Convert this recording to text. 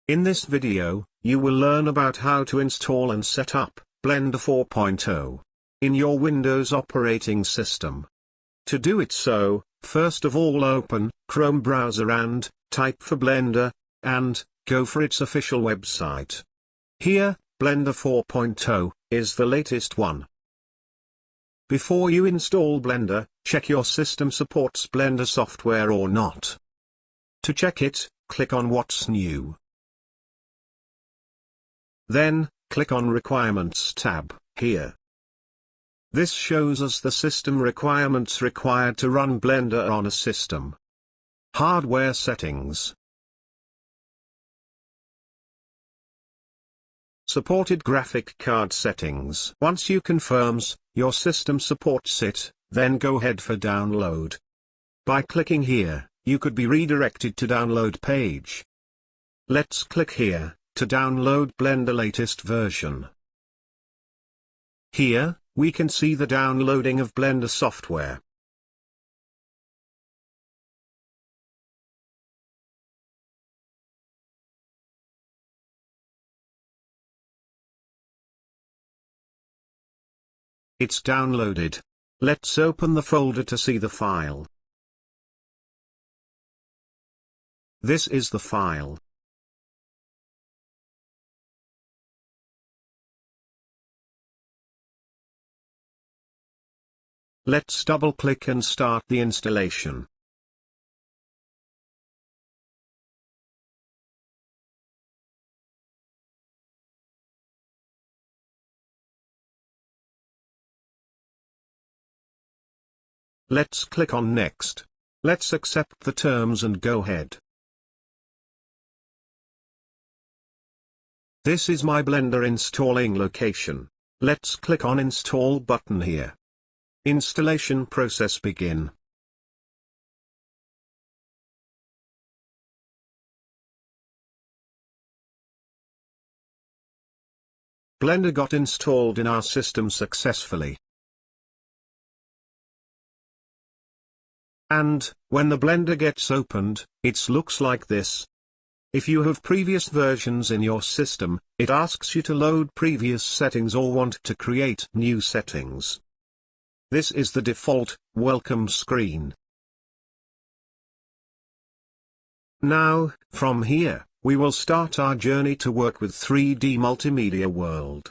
In this video, you will learn about how to install and set up Blender 4.0 in your Windows operating system. To do it so, first of all open Chrome browser and type for Blender, and go for its official website. Here, Blender 4.0 is the latest one. Before you install Blender, check your system supports Blender software or not. To check it, click on What's New. Then, click on Requirements tab, here. This shows us the system requirements required to run Blender on a system. Hardware settings. Supported graphic card settings. Once you confirms your system supports it, then go ahead for download. By clicking here, you could be redirected to download page. Let's click here to download Blender latest version. Here, we can see the downloading of Blender software. It's downloaded. Let's open the folder to see the file. This is the file. Let's double-click and start the installation. Let's click on Next. Let's accept the terms and go ahead. This is my Blender installing location. Let's click on Install button here. Installation process begin. Blender got installed in our system successfully. And, when the Blender gets opened, it looks like this. If you have previous versions in your system, it asks you to load previous settings or want to create new settings. This is the default welcome screen. Now, from here, we will start our journey to work with 3D Multimedia World.